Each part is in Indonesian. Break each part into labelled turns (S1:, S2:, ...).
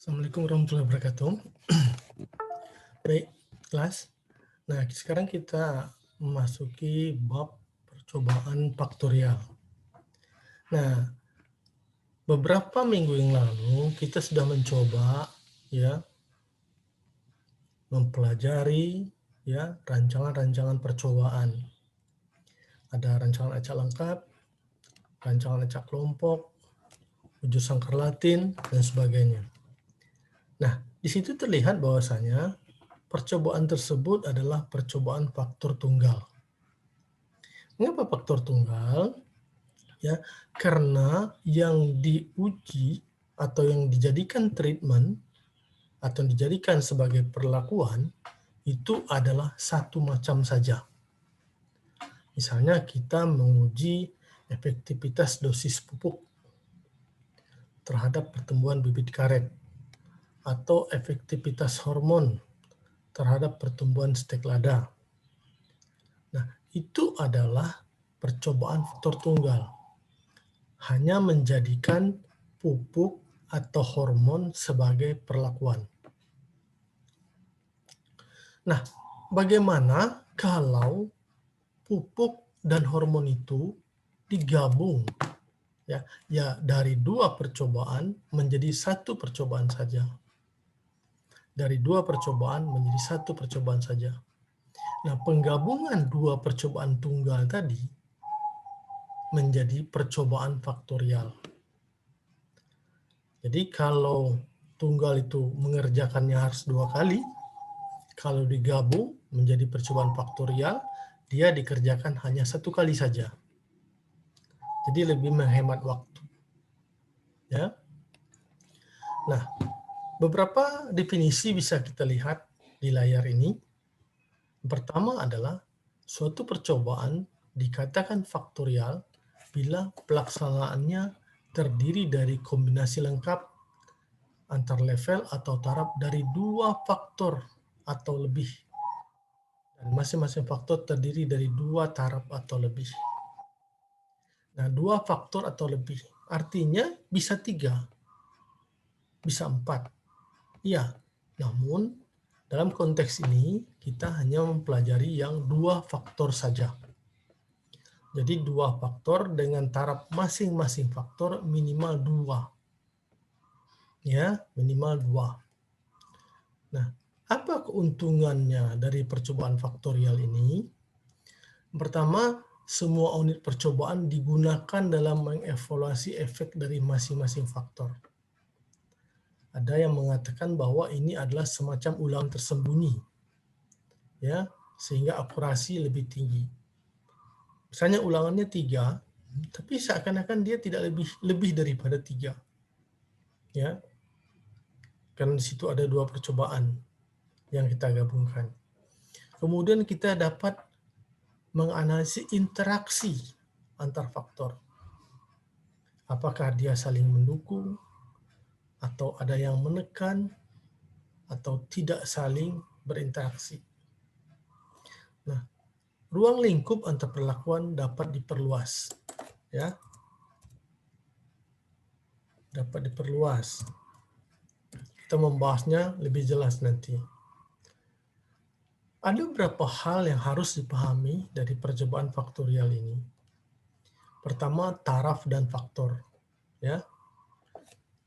S1: Assalamualaikum warahmatullahi wabarakatuh. Baik, kelas. Nah, sekarang kita memasuki bab percobaan faktorial. Nah, beberapa minggu yang lalu kita sudah mencoba ya mempelajari ya rancangan-rancangan percobaan. Ada rancangan acak lengkap, rancangan acak kelompok, wujud sangkar Latin dan sebagainya. Nah, di situ terlihat bahwasanya percobaan tersebut adalah percobaan faktor tunggal. Mengapa faktor tunggal? Ya, karena yang diuji atau yang dijadikan treatment atau dijadikan sebagai perlakuan itu adalah satu macam saja. Misalnya kita menguji efektivitas dosis pupuk terhadap pertumbuhan bibit karet atau efektivitas hormon terhadap pertumbuhan stek lada. Nah, itu adalah percobaan faktor tunggal. Hanya menjadikan pupuk atau hormon sebagai perlakuan. Nah, bagaimana kalau pupuk dan hormon itu digabung ya dari dua percobaan menjadi satu percobaan saja. Dari dua percobaan menjadi satu percobaan saja. Nah, penggabungan dua percobaan tunggal tadi menjadi percobaan faktorial. Jadi kalau tunggal itu mengerjakannya harus dua kali, kalau digabung menjadi percobaan faktorial, dia dikerjakan hanya satu kali saja. Jadi lebih menghemat waktu. Ya. Nah, beberapa definisi bisa kita lihat di layar ini. Pertama adalah suatu percobaan dikatakan faktorial bila pelaksanaannya terdiri dari kombinasi lengkap antar level atau taraf dari dua faktor atau lebih. Dan masing-masing faktor terdiri dari dua taraf atau lebih. Nah, dua faktor atau lebih. Artinya bisa tiga, bisa empat. Ya, namun dalam konteks ini kita hanya mempelajari yang dua faktor saja. Jadi dua faktor dengan taraf masing-masing faktor minimal dua. Ya, minimal dua. Nah, apa keuntungannya dari percobaan faktorial ini? Pertama, semua unit percobaan digunakan dalam mengevaluasi efek dari masing-masing faktor. Ada yang mengatakan bahwa ini adalah semacam ulangan tersembunyi, ya, sehingga akurasi lebih tinggi. Misalnya ulangannya 3, tapi seakan-akan dia tidak lebih daripada 3. Ya. Karena di situ ada dua percobaan yang kita gabungkan. Kemudian kita dapat menganalisis interaksi antar faktor. Apakah dia saling mendukung, atau ada yang menekan, atau tidak saling berinteraksi. Nah, ruang lingkup antar perlakuan dapat diperluas. Ya. Dapat diperluas. Kita membahasnya lebih jelas nanti. Ada beberapa hal yang harus dipahami dari percobaan faktorial ini. Pertama, taraf dan faktor. Ya.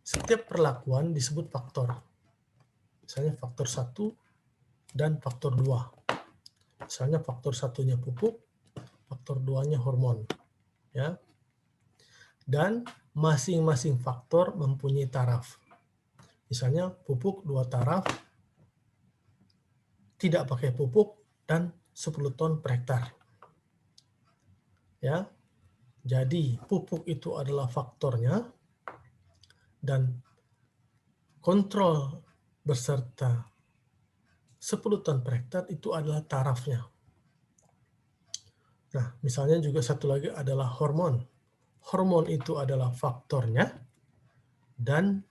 S1: Setiap perlakuan disebut faktor. Misalnya faktor 1 dan faktor 2. Misalnya faktor 1-nya pupuk, faktor 2-nya hormon. Ya. Dan masing-masing faktor mempunyai taraf. Misalnya pupuk 2 taraf, tidak pakai pupuk, dan 10 ton per hektar. Ya. Jadi pupuk itu adalah faktornya, dan kontrol beserta 10 ton per hektar itu adalah tarafnya. Nah, misalnya juga satu lagi adalah hormon. Hormon itu adalah faktornya, dan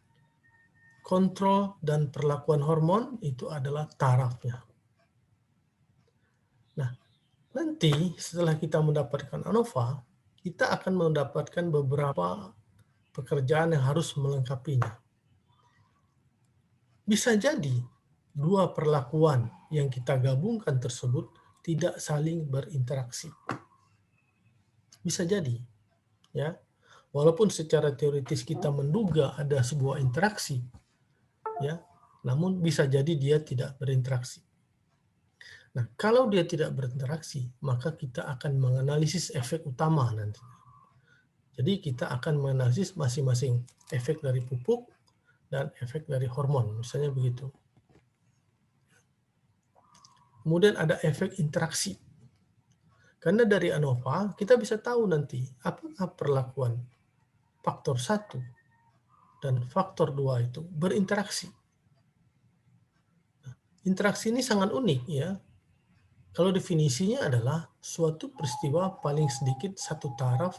S1: kontrol dan perlakuan hormon itu adalah tarafnya. Nah, nanti setelah kita mendapatkan ANOVA, kita akan mendapatkan beberapa pekerjaan yang harus melengkapinya. Bisa jadi dua perlakuan yang kita gabungkan tersebut tidak saling berinteraksi. Bisa jadi, ya. Walaupun secara teoritis kita menduga ada sebuah interaksi, ya, namun bisa jadi dia tidak berinteraksi. Nah, kalau dia tidak berinteraksi, maka kita akan menganalisis efek utama nanti. Jadi kita akan menganalisis masing-masing efek dari pupuk dan efek dari hormon, misalnya begitu. Kemudian ada efek interaksi. Karena dari ANOVA kita bisa tahu nanti apakah perlakuan faktor 1 dan faktor 2 itu berinteraksi. Nah, interaksi ini sangat unik ya. Kalau definisinya adalah suatu peristiwa paling sedikit satu taraf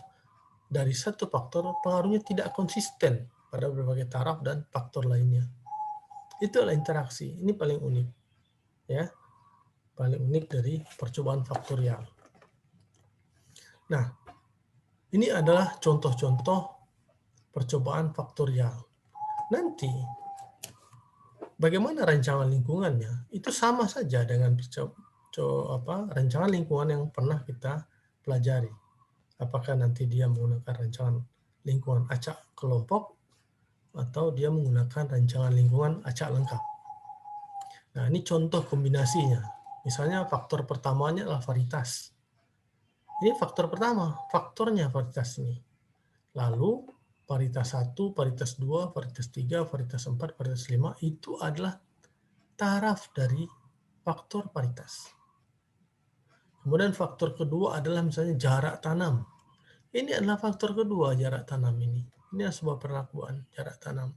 S1: dari satu faktor pengaruhnya tidak konsisten pada berbagai taraf dan faktor lainnya. Itu adalah interaksi. Ini paling unik. Ya. Paling unik dari percobaan faktorial. Nah, ini adalah contoh-contoh percobaan faktorial. Nanti, bagaimana rancangan lingkungannya? Itu sama saja dengan rancangan lingkungan yang pernah kita pelajari. Apakah nanti dia menggunakan rancangan lingkungan acak kelompok atau dia menggunakan rancangan lingkungan acak lengkap. Nah, ini contoh kombinasinya. Misalnya faktor pertamanya adalah varietas. Ini faktor pertama, faktornya varietas ini. Lalu varietas 1, varietas 2, varietas 3, varietas 4, varietas 5 itu adalah taraf dari faktor varietas. Kemudian faktor kedua adalah misalnya jarak tanam. Ini adalah faktor kedua, jarak tanam ini. Ini adalah sebuah perlakuan jarak tanam.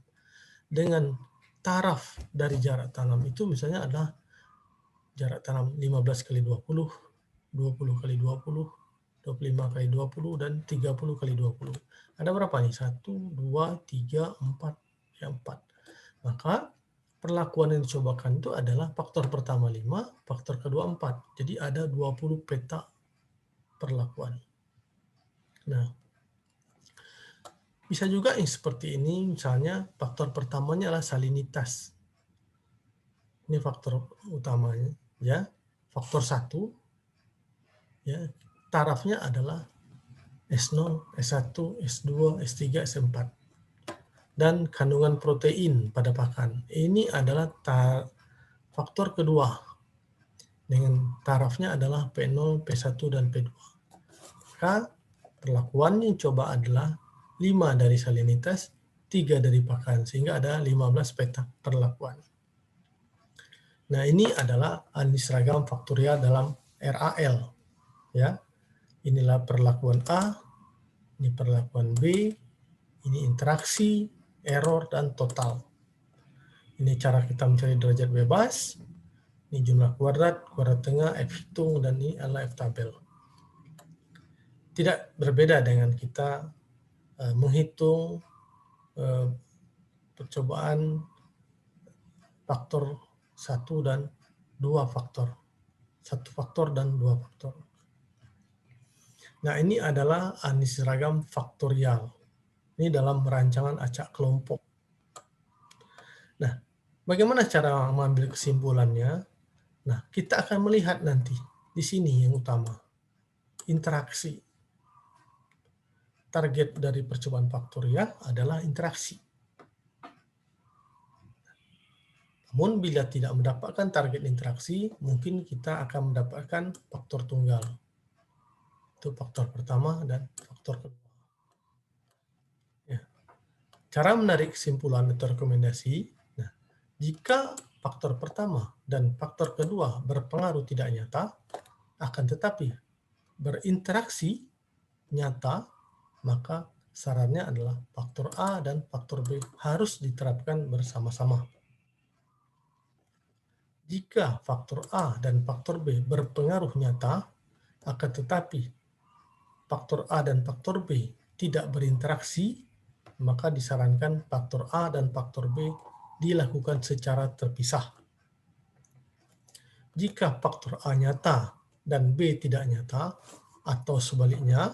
S1: Dengan taraf dari jarak tanam itu misalnya adalah jarak tanam 15 kali 20, 20 kali 20, 25 kali 20, dan 30 kali 20. Ada berapa nih? 1, 2, 3, 4. Ya, 4. Maka perlakuan yang dicobakan itu adalah faktor pertama 5, faktor kedua 4. Jadi ada 20 peta perlakuan. Nah, bisa juga yang seperti ini, misalnya faktor pertamanya adalah salinitas. Ini faktor utamanya, ya. Faktor 1, ya, tarafnya adalah S0, S1, S2, S3, S4. Dan kandungan protein pada pakan. Ini adalah faktor kedua. Dengan tarafnya adalah P0, P1, dan P2. Maka perlakuan yang coba adalah 5 dari salinitas, 3 dari pakan. Sehingga ada 15 peta perlakuan. Nah, ini adalah analisis seragam faktorial dalam RAL. Ya. Inilah perlakuan A, ini perlakuan B, ini interaksi, error, dan total. Ini cara kita mencari derajat bebas. Ini jumlah kuadrat, kuadrat tengah, F hitung, dan ini adalah F tabel. Tidak berbeda dengan kita menghitung percobaan faktor 1 dan 2 faktor. 1 faktor dan 2 faktor. Nah, ini adalah analisis seragam faktorial. Ini dalam rancangan acak kelompok. Nah, bagaimana cara mengambil kesimpulannya? Nah, kita akan melihat nanti di sini yang utama. Interaksi. Target dari percobaan faktorial adalah interaksi. Namun bila tidak mendapatkan target interaksi, mungkin kita akan mendapatkan faktor tunggal. Itu faktor pertama dan faktor kedua. Ya. Cara menarik kesimpulan atau rekomendasi, nah, jika faktor pertama dan faktor kedua berpengaruh tidak nyata, akan tetapi berinteraksi nyata, maka sarannya adalah faktor A dan faktor B harus diterapkan bersama-sama. Jika faktor A dan faktor B berpengaruh nyata, akan tetapi faktor A dan faktor B tidak berinteraksi, maka disarankan faktor A dan faktor B dilakukan secara terpisah. Jika faktor A nyata dan B tidak nyata, atau sebaliknya,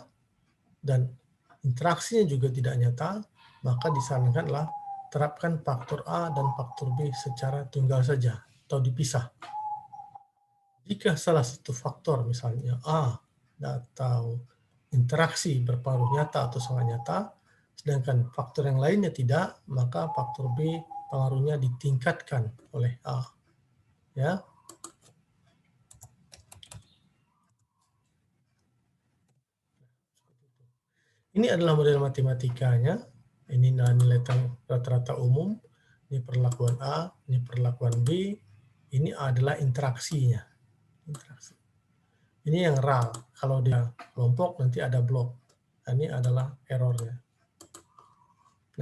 S1: dan interaksinya juga tidak nyata, maka disarankanlah terapkan faktor A dan faktor B secara tunggal saja atau dipisah. Jika salah satu faktor, misalnya A, atau interaksi berpengaruh nyata atau sangat nyata, sedangkan faktor yang lainnya tidak, maka faktor B pengaruhnya ditingkatkan oleh A. Ya. Ini adalah model matematikanya. Ini nilai rata-rata umum. Ini perlakuan A, ini perlakuan B. Ini adalah interaksinya. Interaksi. Ini yang RAL. Kalau dia kelompok, nanti ada blok. Ini adalah errornya.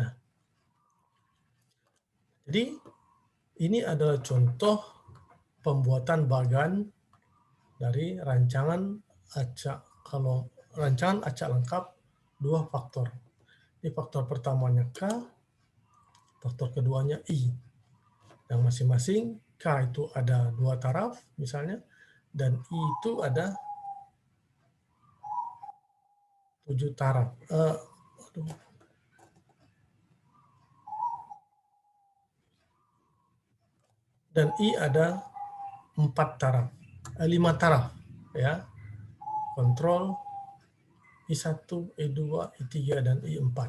S1: Nah, jadi ini adalah contoh pembuatan bagan dari rancangan acak. Kalau rancangan acak lengkap, 2 faktor. Ini faktor pertamanya K, faktor keduanya I. Yang masing-masing K itu ada 2 taraf misalnya, dan I itu ada 7 taraf. Dan I ada 4 taraf, 5 taraf, ya. Kontrol I1, I2, I3, dan I4.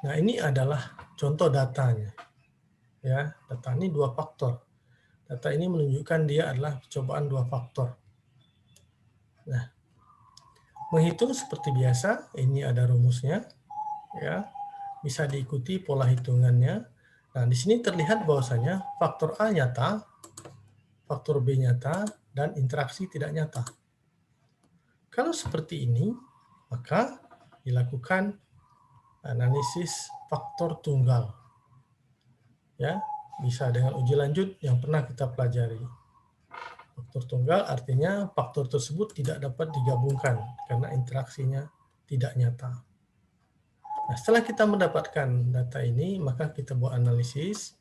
S1: Nah, ini adalah contoh datanya. Ya, data ini 2 faktor. Data ini menunjukkan dia adalah percobaan 2 faktor. Nah, menghitung seperti biasa, ini ada rumusnya, ya. Bisa diikuti pola hitungannya. Nah, di sini terlihat bahwasanya faktor A nyata, faktor B nyata, dan interaksi tidak nyata. Kalau seperti ini, maka dilakukan analisis faktor tunggal. Ya, bisa dengan uji lanjut yang pernah kita pelajari. Faktor tunggal artinya faktor tersebut tidak dapat digabungkan karena interaksinya tidak nyata. Nah, setelah kita mendapatkan data ini, maka kita buat analisis,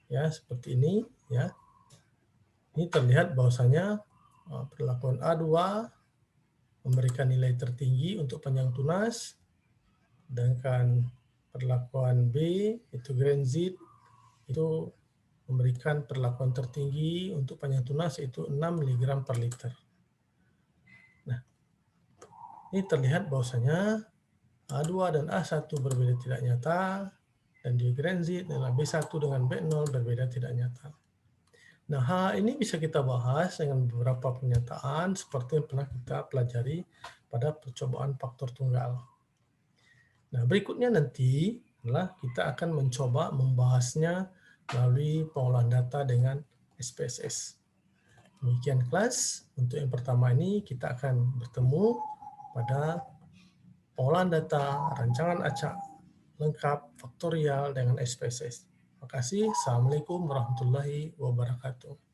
S1: ya seperti ini, ya. Ini terlihat bahwasanya perlakuan A2 memberikan nilai tertinggi untuk panjang tunas, sedangkan perlakuan B itu Grand Z itu memberikan perlakuan tertinggi untuk panjang tunas yaitu 6 mg per liter. Nah, ini terlihat bahwasanya A2 dan A1 berbeda tidak nyata, dan di Grand Z adalah B1 dengan B0 berbeda tidak nyata. Nah, hal ini bisa kita bahas dengan beberapa pernyataan seperti yang pernah kita pelajari pada percobaan faktor tunggal. Nah, berikutnya nanti adalah kita akan mencoba membahasnya melalui pengolahan data dengan SPSS. Demikian kelas. Untuk yang pertama ini kita akan bertemu pada pengolahan data, rancangan acak lengkap, faktorial dengan SPSS. Terima kasih. Assalamualaikum warahmatullahi wabarakatuh.